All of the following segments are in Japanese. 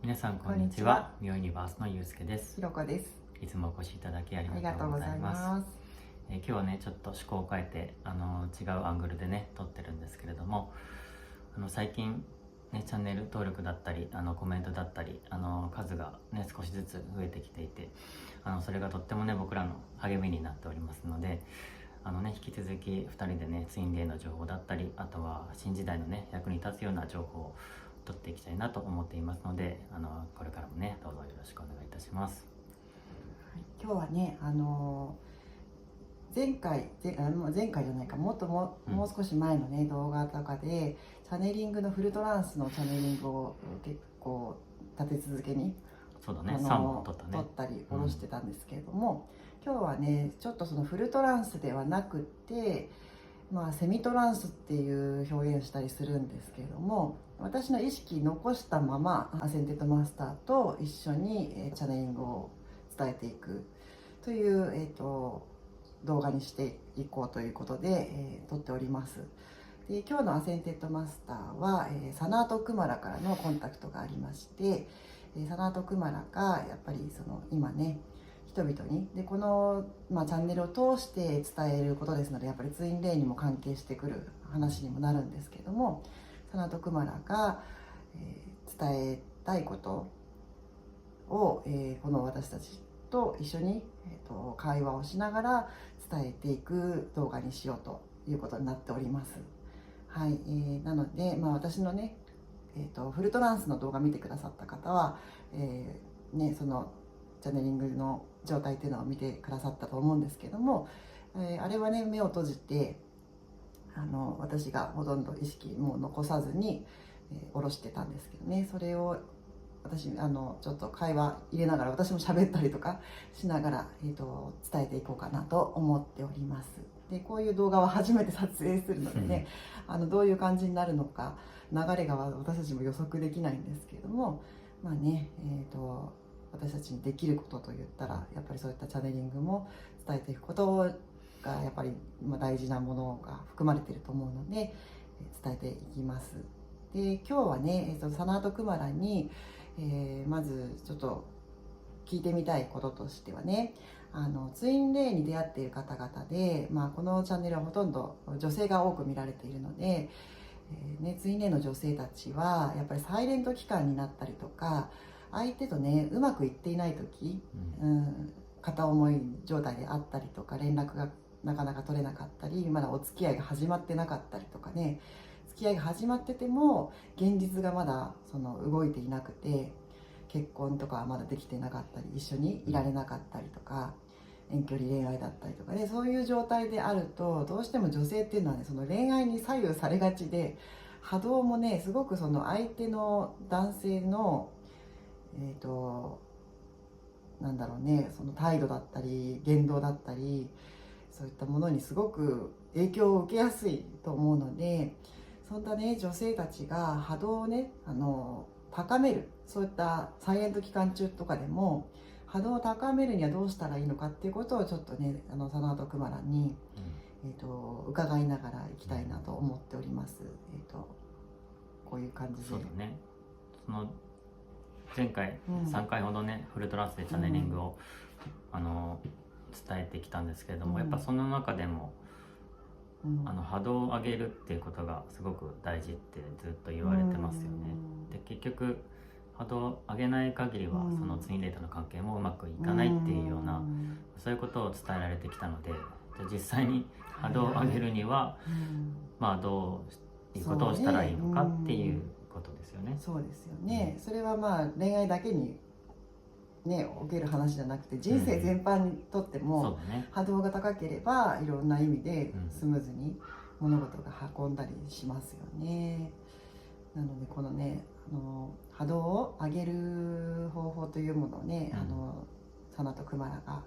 皆さんこんにちは。ミオユニバースのゆうすけです。ひろこです。いつもお越しいただきありありがとうごがとうございざいます。ます。今日はねちょっと趣向を変えて違うアングルでね撮ってるんですけれども、最近ねチャンネル登録だったりコメントだったり数がね少しずつ増えてきていて、それがとってもね僕らの励みになっておりますので、引き続き2人でねツインレイの情報だったり、あとは新時代のね役に立つような情報を取っていきたいなと思っていますので、これからもねどうぞよろしくお願いいたします。はい、今日はね、前回じゃないか、もう少し前のね動画とかでチャネリングのフルトランスのチャネリングを結構立て続けにそうだね、3本撮ったね。撮ったり下ろしてたんですけれども、今日はねちょっとそのフルトランスではなくて、セミトランスっていう表現したりするんですけれども、私の意識残したままアセンテッドマスターと一緒にチャネリングを伝えていくという、動画にしていこうということで、撮っております。で今日のアセンテッドマスターは、サナート・クマラからのコンタクトがありまして、サナート・クマラがやっぱりその今ね人々にでこの、チャンネルを通して伝えることですので、やっぱりツインレイにも関係してくる話にもなるんですけれども、サナート・クマラが、伝えたいことを、この私たちと一緒に、会話をしながら伝えていく動画にしようということになっております。はい、なので、私のね、フルトランスの動画見てくださった方は、そのチャネリングの状態っていうのを見てくださったと思うんですけども、あれはね目を閉じて私がほとんど意識も残さずに、下ろしてたんですけどね、それを私ちょっと会話入れながら私も喋ったりとかしながら、伝えていこうかなと思っております。でこういう動画は初めて撮影するのでね、どういう感じになるのか流れが私たちも予測できないんですけれども、私たちにできることといったらやっぱりそういったチャネリングも伝えていくことがやっぱり大事なものが含まれていると思うので伝えていきます。で今日はね、サナート・クマラに、まずちょっと聞いてみたいこととしてはね、ツインレイに出会っている方々で、このチャンネルはほとんど女性が多く見られているので、ツインレイの女性たちはやっぱりサイレント期間になったりとか、相手とねうまくいっていない時、片思い状態であったりとか、連絡がなかなか取れなかったり、まだお付き合いが始まってなかったりとかね、付き合いが始まってても現実がまだその動いていなくて、結婚とかはまだできてなかったり、一緒にいられなかったりとか、遠距離恋愛だったりとかね、そういう状態であるとどうしても女性っていうのはねその恋愛に左右されがちで、波動もねすごくその相手の男性のなんだろうね、その態度だったり言動だったり、そういったものにすごく影響を受けやすいと思うので、そんなね女性たちが波動をね高める、そういったサイレント期間中とかでも波動を高めるにはどうしたらいいのかっていうことをちょっとねサナート・クマラに、伺いながらいきたいなと思っております。こういう感じで。そうだね、その前回3回ほどね、フルトランスでチャネリングを、伝えてきたんですけれども、やっぱその中でも、波動を上げるっていうことがすごく大事ってずっと言われてますよね。で結局波動を上げない限りは、そのツインレイとの関係もうまくいかないっていうような、そういうことを伝えられてきたので、じゃあ実際に波動を上げるには、どういうことをしたらいいのかっていうことですよね。そうですよね、それは恋愛だけにねおける話じゃなくて、人生全般にとっても、波動が高ければいろんな意味でスムーズに物事が運んだりしますよね。なのでこのね波動を上げる方法というものをね、サナとクマラが、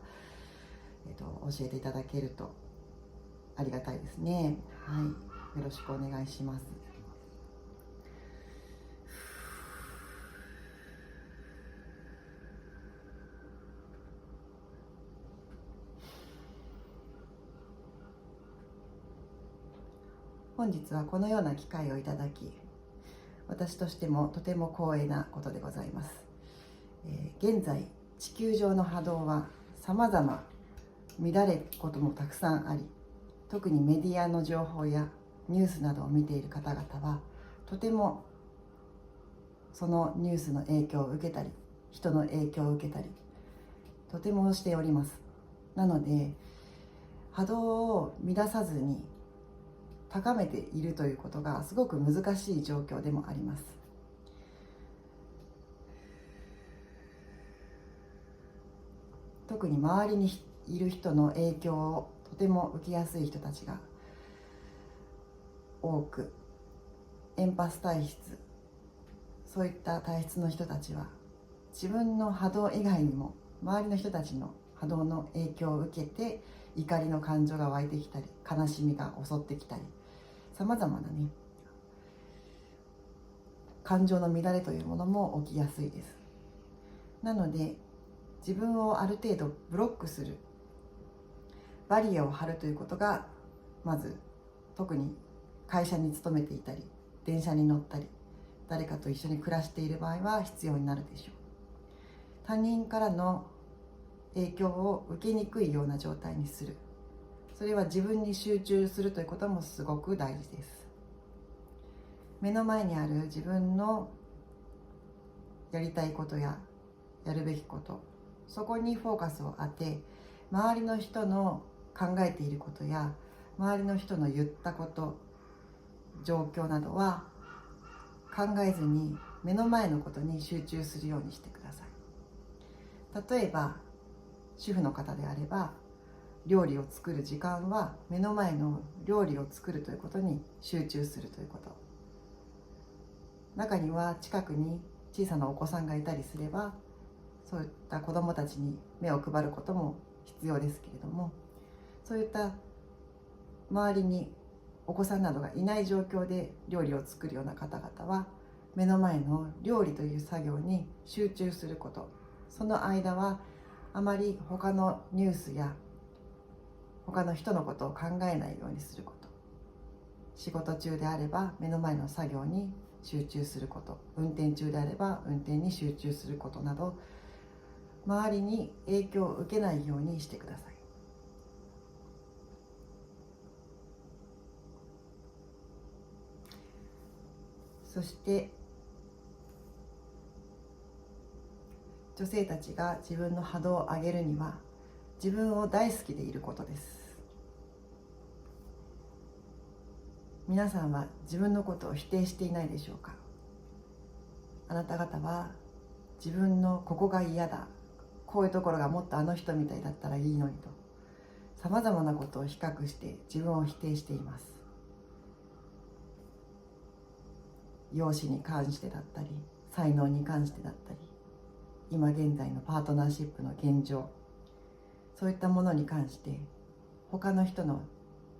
教えていただけるとありがたいですね。はい、よろしくお願いします。本日はこのような機会をいただき私としてもとても光栄なことでございます。現在地球上の波動は様々乱れることもたくさんあり、特にメディアの情報やニュースなどを見ている方々はとてもそのニュースの影響を受けたり、人の影響を受けたりとてもしております。なので波動を乱さずに高めているということがすごく難しい状況でもあります。特に周りにいる人の影響をとても受けやすい人たちが多く、エンパス体質、そういった体質の人たちは自分の波動以外にも周りの人たちの波動の影響を受けて怒りの感情が湧いてきたり、悲しみが襲ってきたり、さまざまなね感情の乱れというものも起きやすいです。なので自分をある程度ブロックする、バリアを張るということがまず、特に会社に勤めていたり電車に乗ったり誰かと一緒に暮らしている場合は必要になるでしょう。他人からの影響を受けにくいような状態にする、それは自分に集中するということもすごく大事です。目の前にある自分のやりたいことややるべきこと、そこにフォーカスを当て、周りの人の考えていることや周りの人の言ったこと、状況などは考えずに目の前のことに集中するようにしてください。例えば主婦の方であれば、料理を作る時間は目の前の料理を作るということに集中するということ。中には近くに小さなお子さんがいたりすれば、そういった子どもたちに目を配ることも必要ですけれども、そういった周りにお子さんなどがいない状況で料理を作るような方々は、目の前の料理という作業に集中すること、その間はあまり他のニュースや他の人のことを考えないようにすること、仕事中であれば目の前の作業に集中すること、運転中であれば運転に集中することなど、周りに影響を受けないようにしてください。そして女性たちが自分の波動を上げるには、自分を大好きでいることです。皆さんは自分のことを否定していないでしょうか。あなた方は自分のここが嫌だ、こういうところがもっとあの人みたいだったらいいのにと、さまざまなことを比較して自分を否定しています。容姿に関してだったり、才能に関してだったり、今現在のパートナーシップの現状、そういったものに関して他の人の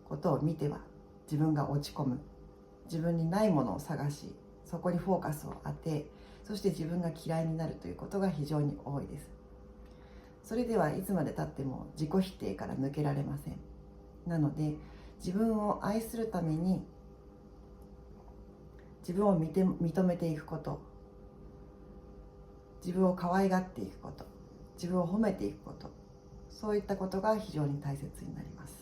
ことを見ては自分が落ち込む、自分にないものを探し、そこにフォーカスを当て、そして自分が嫌いになるということが非常に多いです。それではいつまでたっても自己否定から抜けられません。なので自分を愛するために自分を認めていくこと、自分を可愛がっていくこと、自分を褒めていくこと、そういったことが非常に大切になります。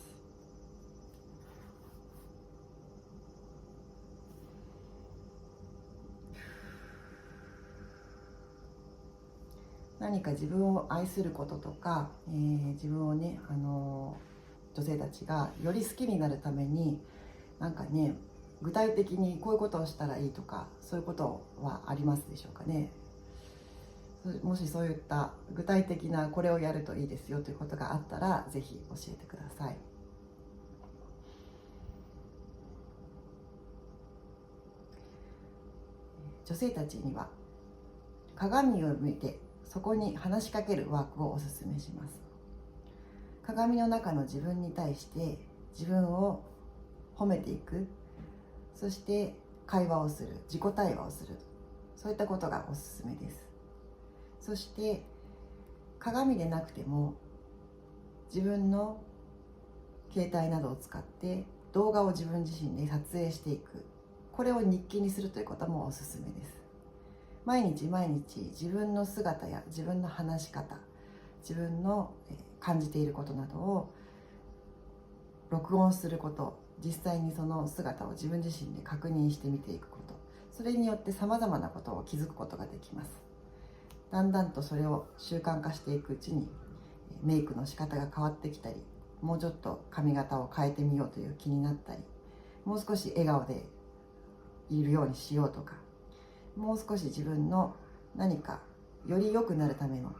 何か自分を愛することとか、自分をね、女性たちがより好きになるためになんかね、具体的にこういうことをしたらいいとか、そういうことはありますでしょうかね。もしそういった具体的なこれをやるといいですよということがあったら、ぜひ教えてください。女性たちには鏡を見てそこに話しかけるワークをおすすめします。鏡の中の自分に対して自分を褒めていく、そして会話をする、自己対話をする、そういったことがおすすめです。そして鏡でなくても自分の携帯などを使って動画を自分自身で撮影していくこれを日記にするということもおすすめです。毎日毎日自分の姿や自分の話し方、自分の感じていることなどを録音すること、実際にその姿を自分自身で確認してみていくこと、それによってさまざまなことを気づくことができます。だんだんとそれを習慣化していくうちにメイクの仕方が変わってきたり、もうちょっと髪型を変えてみようという気になったり、もう少し笑顔でいるようにしようとか、もう少し自分の何かより良くなるための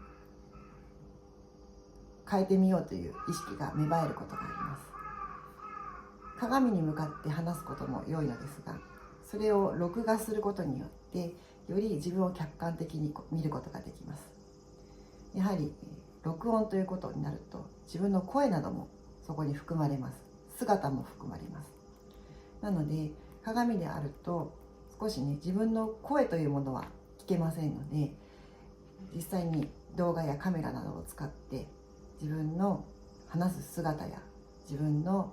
変えてみようという意識が芽生えることがあります。鏡に向かって話すことも良いのですが、それを録画することによってより自分を客観的に見ることができます。やはり録音ということになると自分の声などもそこに含まれます。姿も含まれます。なので鏡であると少しね、自分の声というものは聞けませんので、実際に動画やカメラなどを使って自分の話す姿や自分の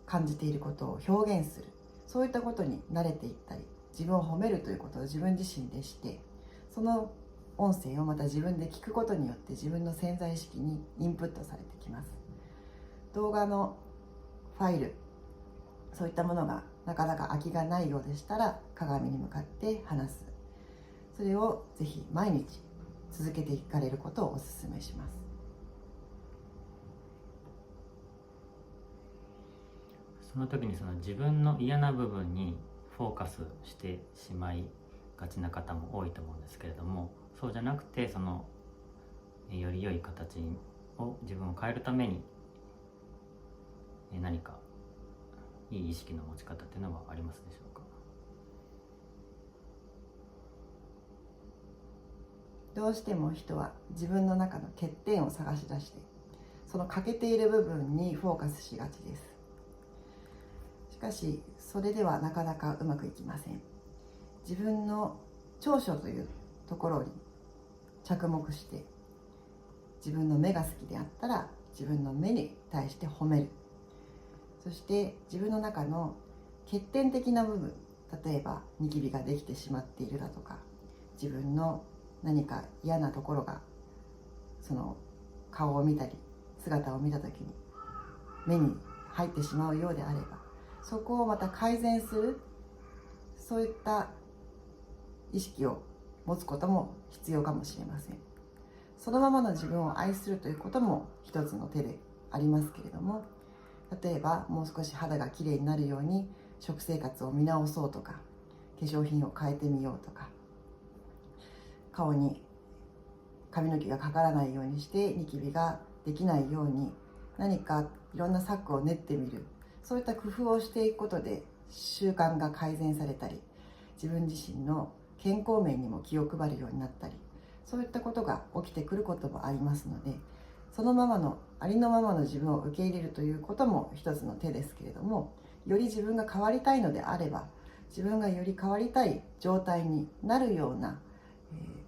感じていることを表現する、そういったことに慣れていったり、自分を褒めるということを自分自身でして、その音声をまた自分で聞くことによって自分の潜在意識にインプットされてきます。動画のファイル、そういったものがなかなか空きがないようでしたら鏡に向かって話す、それをぜひ毎日続けていかれることをお勧めします。その時にその自分の嫌な部分にフォーカスしてしまいがちな方も多いと思うんですけれども、そうじゃなくてそのより良い形を自分を変えるために何かいい意識の持ち方っていうのはありますでしょうか？どうしても人は自分の中の欠点を探し出して、その欠けている部分にフォーカスしがちです。しかしそれではなかなかうまくいきません。自分の長所というところに着目して、自分の目が好きであったら自分の目に対して褒める。そして自分の中の欠点的な部分、例えばニキビができてしまっているだとか、自分の何か嫌なところがその顔を見たり姿を見た時に目に入ってしまうようであれば、そこをまた改善する、そういった意識を持つことも必要かもしれません。そのままの自分を愛するということも一つの手でありますけれども、例えばもう少し肌がきれいになるように食生活を見直そうとか、化粧品を変えてみようとか、顔に髪の毛がかからないようにしてニキビができないように何かいろんな策を練ってみる、そういった工夫をしていくことで習慣が改善されたり、自分自身の健康面にも気を配るようになったり、そういったことが起きてくることもありますので、そのままのありのままの自分を受け入れるということも一つの手ですけれども、より自分が変わりたいのであれば、自分がより変わりたい状態になるような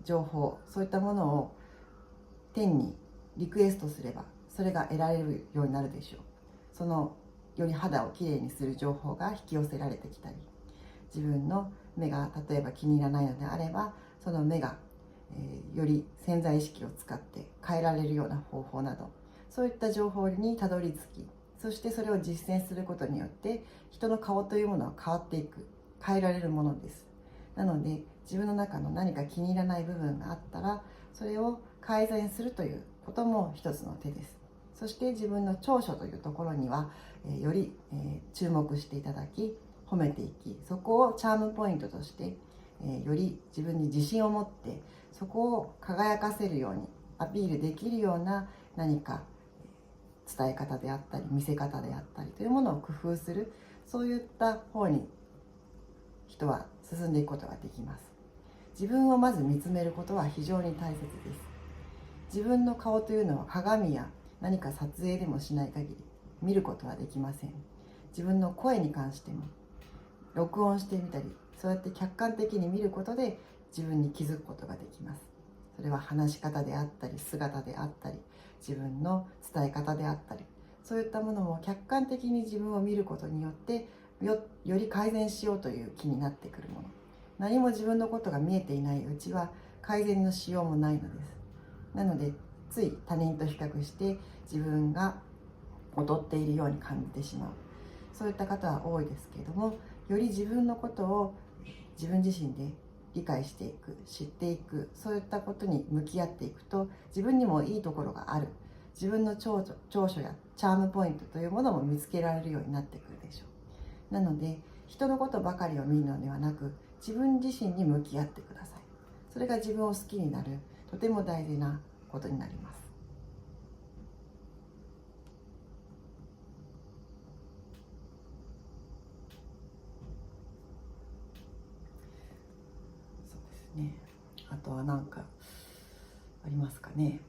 情報、そういったものを天にリクエストすればそれが得られるようになるでしょう。そのより肌をきれいにする情報が引き寄せられてきたり、自分の目が例えば気に入らないのであれば、その目が、より潜在意識を使って変えられるような方法など、そういった情報にたどり着き、そしてそれを実践することによって人の顔というものは変わっていく、変えられるものです。なので自分の中の何か気に入らない部分があったら、それを改善するということも一つの手です。そして自分の長所というところにはより注目していただき、褒めていき、そこをチャームポイントとしてより自分に自信を持ってそこを輝かせるようにアピールできるような何か伝え方であったり見せ方であったりというものを工夫する、そういった方に人は進んでいくことができます。自分をまず見つめることは非常に大切です。自分の顔というのは鏡や何か撮影でもしない限り見ることはできません。自分の声に関しても録音してみたり、そうやって客観的に見ることで自分に気づくことができます。それは話し方であったり姿であったり自分の伝え方であったり、そういったものも客観的に自分を見ることによってより改善しようという気になってくるもの、何も自分のことが見えていないうちは改善のしようもないのです。なのでつい他人と比較して自分が劣っているように感じてしまう、そういった方は多いですけれども、より自分のことを自分自身で理解していく、知っていく、そういったことに向き合っていくと、自分にもいいところがある、自分の長所やチャームポイントというものも見つけられるようになってくるでしょう。なので人のことばかりを見るのではなく、自分自身に向き合ってください。それが自分を好きになるとても大事なことになります。そうですね。あとは何かありますかね。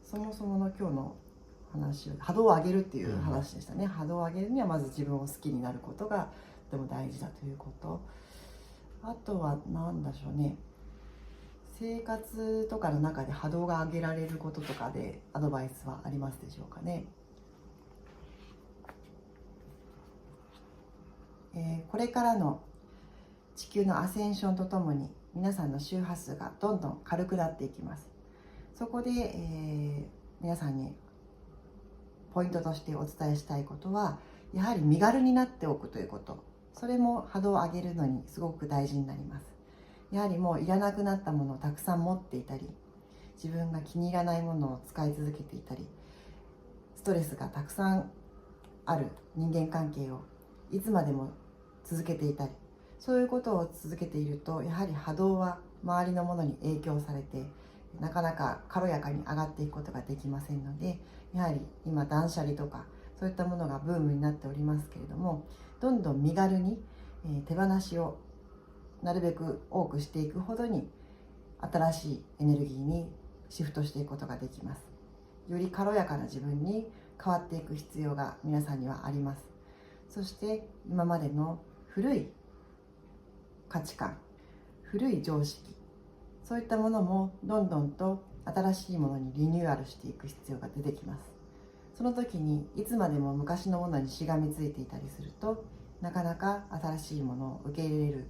そもそもの今日の話、波動を上げるっていう話でしたね。波動を上げるにはまず自分を好きになることがとても大事だということ。あとは何でしょうね。生活とかの中で波動が上げられることとかでアドバイスはありますでしょうかね。これからの地球のアセンションとともに皆さんの周波数がどんどん軽くなっていきます。そこで、皆さんにポイントとしてお伝えしたいことは、やはり身軽になっておくということ、それも波動を上げるのにすごく大事になります。やはりもういらなくなったものをたくさん持っていたり、自分が気に入らないものを使い続けていたり、ストレスがたくさんある人間関係をいつまでも続けていたり、そういうことを続けていると、やはり波動は周りのものに影響されて、なかなか軽やかに上がっていくことができませんので、やはり今断捨離とかそういったものがブームになっておりますけれども、どんどん身軽に、手放しをなるべく多くしていくほどに新しいエネルギーにシフトしていくことができます。より軽やかな自分に変わっていく必要が皆さんにはあります。そして今までの古い価値観、古い常識、そういったものもどんどんと新しいものにリニューアルしていく必要が出てきます。その時にいつまでも昔のものにしがみついていたりすると、なかなか新しいものを受け入れる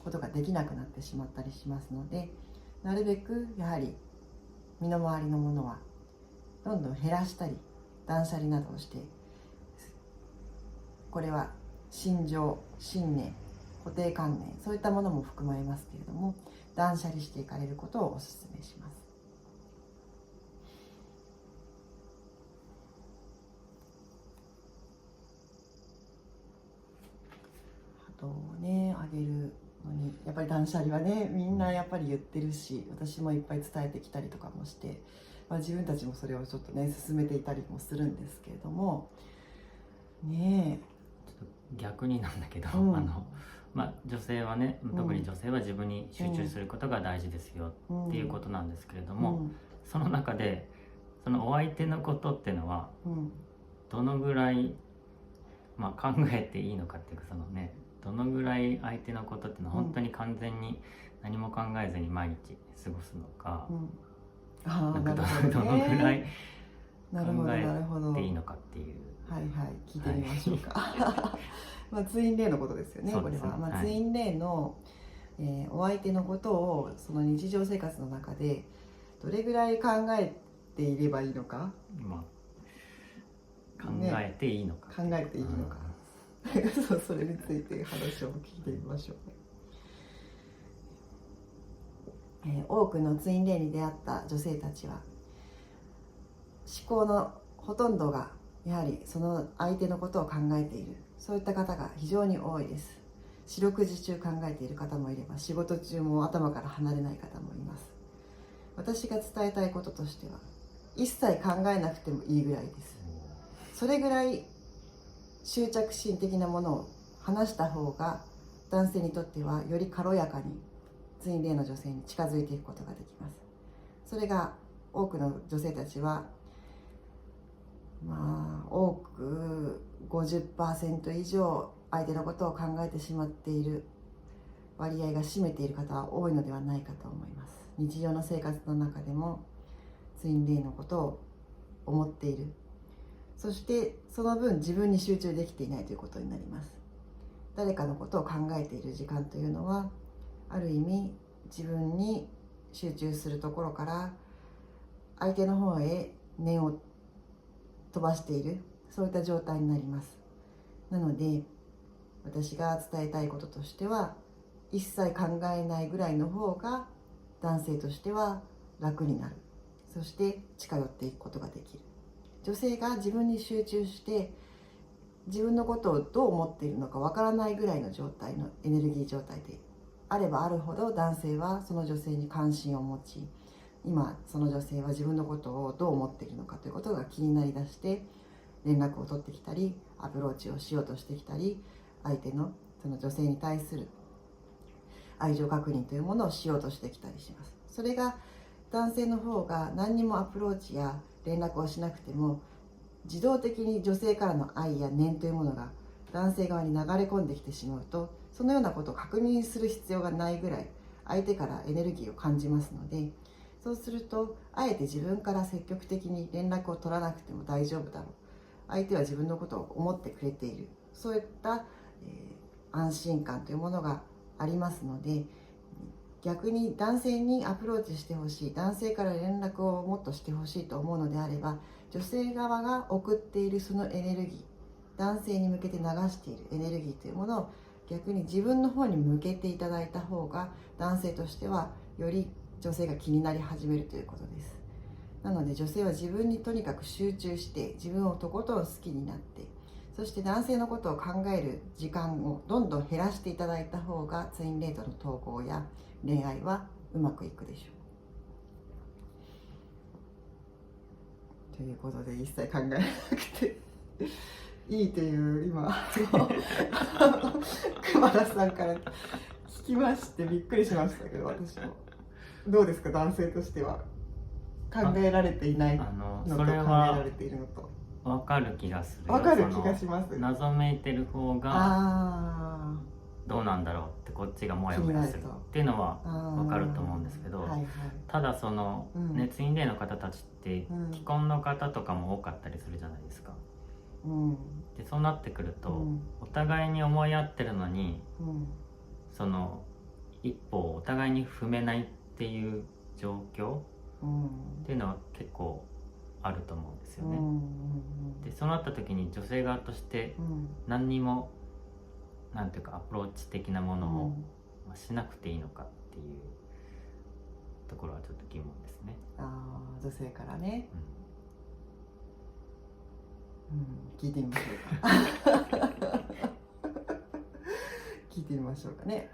ことができなくなってしまったりしますので、なるべくやはり身の回りのものはどんどん減らしたり断捨離などをして、これは信条、信念、固定観念、そういったものも含まれますけれども、断捨離していかれることをお勧めします。あとね、あげるのにやっぱり断捨離はね、みんなやっぱり言ってるし、私もいっぱい伝えてきたりとかもして、自分たちもそれをちょっとね進めていたりもするんですけれどもね。ちょっと逆になんだけど、女性はね、特に女性は自分に集中することが大事ですよっていうことなんですけれども、その中でそのお相手のことっていうのはどのぐらい、考えていいのかっていうか、そのね、どのぐらい相手のことっていうのは本当に完全に何も考えずに毎日過ごすのか、なんかどのぐらい考えていいのかっていう。はいはい、聞いてみましょうか。ツインレイのことですよね、これは。ツインレイの、お相手のことをその日常生活の中でどれぐらい考えていればいいのか、考えていいのか、考えていいのか、それについて話を聞いてみましょう。多くのツインレイに出会った女性たちは、思考のほとんどがやはりその相手のことを考えている、そういった方が非常に多いです。四六時中考えている方もいれば、仕事中も頭から離れない方もいます。私が伝えたいこととしては、一切考えなくてもいいぐらいです。それぐらい執着心的なものを話した方が、男性にとってはより軽やかにツインレイの女性に近づいていくことができます。それが多くの女性たちは、多く 50% 以上相手のことを考えてしまっている割合が占めている方は多いのではないかと思います。日常の生活の中でもツインレイのことを思っている、そしてその分自分に集中できていないということになります。誰かのことを考えている時間というのは、ある意味自分に集中するところから相手の方へ念を飛ばしている、そういった状態になります。なので私が伝えたいこととしては、一切考えないぐらいの方が男性としては楽になる。そして近寄っていくことができる。女性が自分に集中して自分のことをどう思っているのかわからないぐらいの状態のエネルギー状態であればあるほど、男性はその女性に関心を持ち、今その女性は自分のことをどう思っているのかということが気になりだして連絡を取ってきたり、アプローチをしようとしてきたり、相手のその女性に対する愛情確認というものをしようとしてきたりします。それが男性の方が何にもアプローチや連絡をしなくても、自動的に女性からの愛や念というものが男性側に流れ込んできてしまうと、そのようなことを確認する必要がないぐらい相手からエネルギーを感じますので、そうするとあえて自分から積極的に連絡を取らなくても大丈夫だろう、相手は自分のことを思ってくれている、そういった、安心感というものがありますので、逆に男性にアプローチしてほしい、男性から連絡をもっとしてほしいと思うのであれば、女性側が送っているそのエネルギー、男性に向けて流しているエネルギーというものを逆に自分の方に向けていただいた方が、男性としてはより女性が気になり始めるということです。なので女性は自分にとにかく集中して、自分をとことん好きになって、そして男性のことを考える時間をどんどん減らしていただいた方が、ツインレートの統合や恋愛はうまくいくでしょう。ということで、一切考えなくていいという今熊田さんから聞きましてびっくりしましたけど、私もどうですか、男性としては。考えられていないのと考えられているのと分かる気がする。分かる気がします。謎めいてる方がどうなんだろうってこっちがモヤモヤするっていうのは分かると思うんですけど、ただその、ツインレイの方たちって既婚の方とかも多かったりするじゃないですか。でそうなってくると、お互いに思い合ってるのに、その一歩をお互いに踏めないっていう状況っていうのは結構あると思うんですよね。でそうなった時に女性側として何にもなんていうかアプローチ的なものをしなくていいのかっていうところはちょっと疑問ですね。女性からね、聞いてみましょうか聞いてみましょうかね。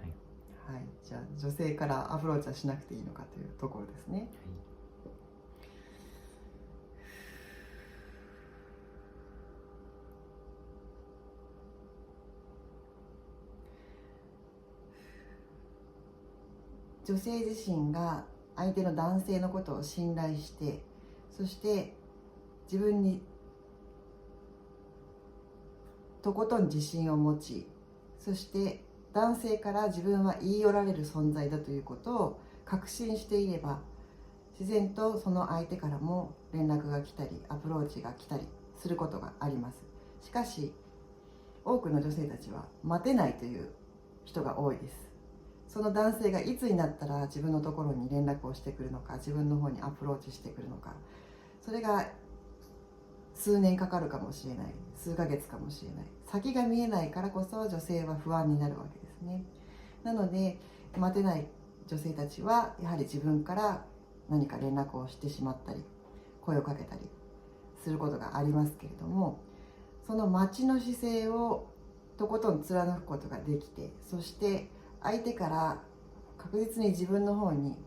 はい、じゃあ女性からアプローチはしなくていいのかというところですね。女性自身が相手の男性のことを信頼して、そして自分にとことん自信を持ち、そして男性から自分は言い寄られる存在だということを確信していれば、自然とその相手からも連絡が来たりアプローチが来たりすることがあります。しかし多くの女性たちは待てないという人が多いです。その男性がいつになったら自分のところに連絡をしてくるのか、自分の方にアプローチしてくるのか、それが数年かかるかもしれない、数ヶ月かもしれない、先が見えないからこそ女性は不安になるわけですね。なので待てない女性たちはやはり自分から何か連絡をしてしまったり声をかけたりすることがありますけれども、その待ちの姿勢をとことん貫くことができて、そして相手から確実に自分の方に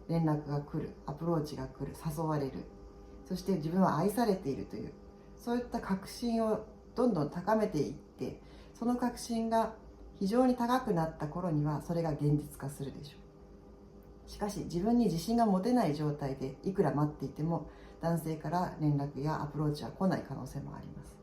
連絡が来る、アプローチが来る、誘われる、そして自分は愛されているという、そういった確信をどんどん高めていって、その確信が非常に高くなった頃にはそれが現実化するでしょう。しかし自分に自信が持てない状態でいくら待っていても男性から連絡やアプローチは来ない可能性もあります。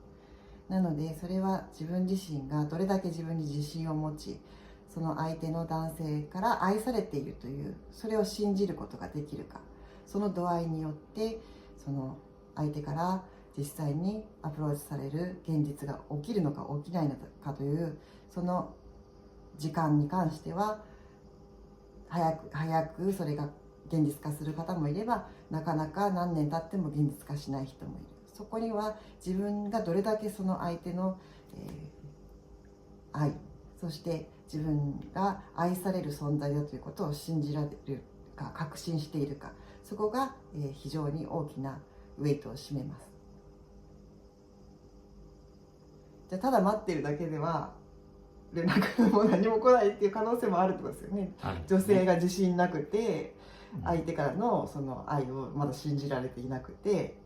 なのでそれは自分自身がどれだけ自分に自信を持ち、その相手の男性から愛されているという、それを信じることができるか、その度合いによってその相手から実際にアプローチされる現実が起きるのか起きないのかというその時間に関しては早くそれが現実化する方もいれば、なかなか何年経っても現実化しない人もいる。そこには自分がどれだけその相手の、愛、そして自分が愛される存在だということを信じられるか確信しているか、そこが、非常に大きなウェイトを占めます。じゃあただ待ってるだけでは連絡も何も来ないっていう可能性もあるってことですよね。女性が自信なくて、相手からのその愛をまだ信じられていなくて、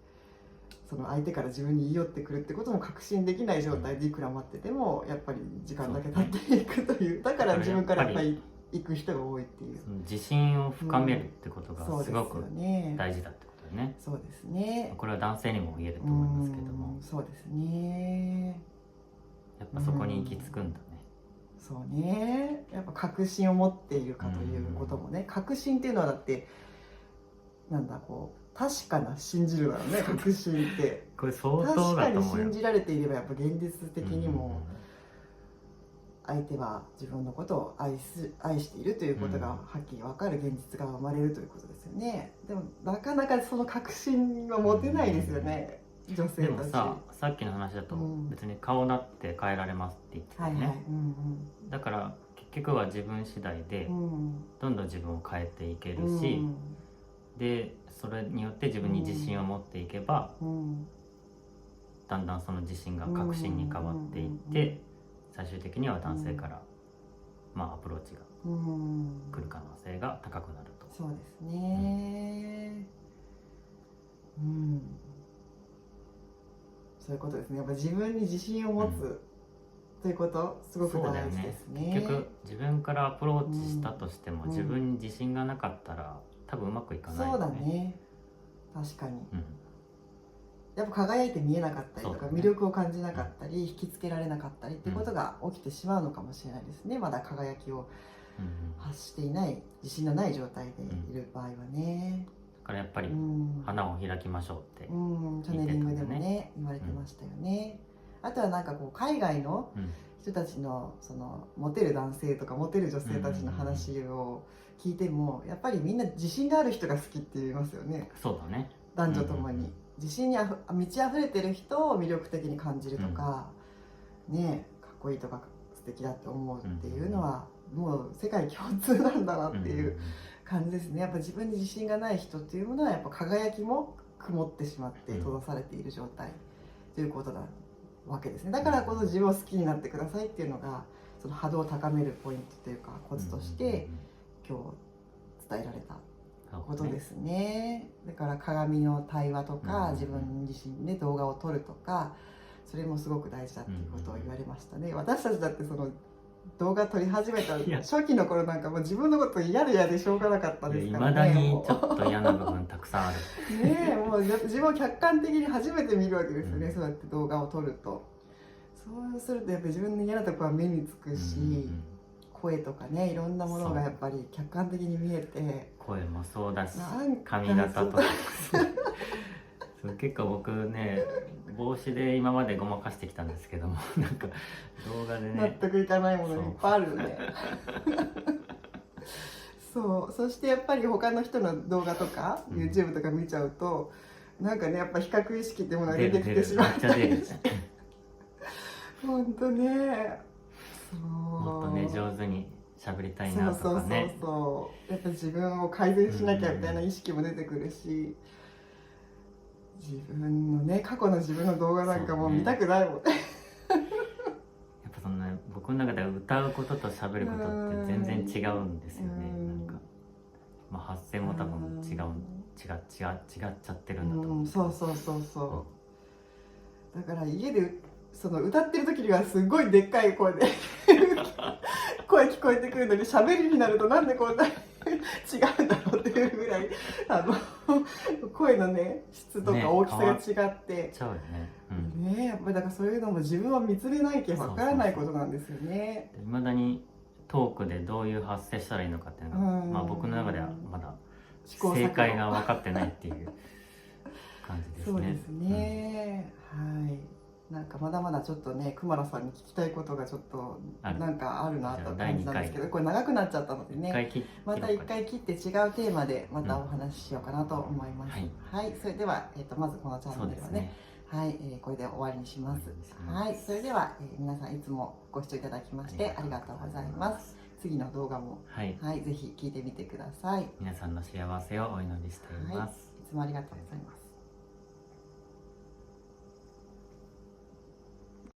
その相手から自分に言い寄ってくるってことも確信できない状態でいくら待っててもやっぱり時間だけ経っていくという、だから自分からやっぱり行く人が多いっていう、その自信を深めるってことがすごく大事だってことだよね。そうですね。これは男性にも言えると思いますけども、そうですね。やっぱそこに行き着くんだね。そうね、やっぱ確信を持っているかということもね、確信っていうのはだってなんだこう確かな信じるだろうね、確信ってこれ相当だと思うよ。確かに信じられていればやっぱ現実的にも相手は自分のことを愛しているということがはっきり分かる現実が生まれるということですよね。でもなかなかその確信は持てないですよね、女性たち。でもさっきの話だと別に顔だって変えられますって言ってたよね。だから結局は自分次第でどんどん自分を変えていけるし、でそれによって自分に自信を持っていけば、だんだんその自信が確信に変わっていって、最終的には男性から、アプローチが来る可能性が高くなると。そうですね。そういうことですね。やっぱ自分に自信を持つ、ということすごく大事ですね。結局自分からアプローチしたとしても、自分に自信がなかったら多分うまくいかないよね。そうだね。確かに。やっぱ輝いて見えなかったりとか、魅力を感じなかったり、引きつけられなかったりっていうことが起きてしまうのかもしれないですね。まだ輝きを発していない、自信のない状態でいる場合はね。だからやっぱり花を開きましょうってチャネリングでもね言われてましたよね。あとはなんかこう海外の人たちのそのモテる男性とかモテる女性たちの話を聞いても、やっぱりみんな自信がある人が好きって言いますよね。そうだね。男女ともに自信に満ち溢れてる人を魅力的に感じるとか、ね、かっこいいとか素敵だって思うっていうのはもう世界共通なんだなっていう感じですね。やっぱ自分に自信がない人っていうものはやっぱ輝きも曇ってしまって閉ざされている状態ということなわけですね。だからこそ自分を好きになってくださいっていうのがその波動を高めるポイントというかコツとして今日伝えられたことですね。だから鏡の対話とか自分自身で動画を撮るとか、それもすごく大事だっていうことを言われましたね。私たちだってその動画撮り始めた初期の頃なんかもう自分のこと嫌で嫌でしょうがなかったですからね。未だにちょっと嫌な部分たくさんあるねえ、もう自分を客観的に初めて見るわけですよね、そうやって動画を撮ると。そうするとやっぱり自分の嫌なところは目につくし、声とかね、いろんなものがやっぱり客観的に見えて、声もそうだし髪型とか結構僕ね帽子で今までごまかしてきたんですけども、なんか動画でね納得いかないものいっぱいあるよねそう、そしてやっぱり他の人の動画とか、YouTube とか見ちゃうとなんかね、やっぱ比較意識ってものが出てきてしまったりしてほんとね、もっとね上手に喋りたいなとかね、そうやっぱ自分を改善しなきゃみたいな意識も出てくるし、自分のね過去の自分の動画なんかもう見たくないもんねやっぱそんな僕の中では歌うことと喋ることって全然違うんですよね。なんか、発声も多分違っちゃってるんだと思う。そうだから家でその歌ってる時にはすごいでっかい声で声聞こえてくるのに、喋りになるとなんでこんな違うんだろうっていうぐらい声のね質とか大きさが違ってね、やっぱりだからそういうのも自分は見つめないけわからないことなんですよね。いまだにトークでどういう発声したらいいのかっていうのが、僕の中ではまだ正解が分かってないっていう感じですね。そうですね、はい。なんかまだまだちょっとね、くまらさんに聞きたいことがちょっとなんかあるなと感じなんですけど、これ長くなっちゃったのでね、また一回切って違うテーマでまたお話ししようかなと思います。はい、それでは、まずこのチャンネルはね、はい、これで終わりにします。はい、それでは、皆さんいつもご視聴いただきましてありがとうございます。次の動画も、はい、ぜひ聞いてみてください。皆さんの幸せをお祈りしています。いつもありがとうございます。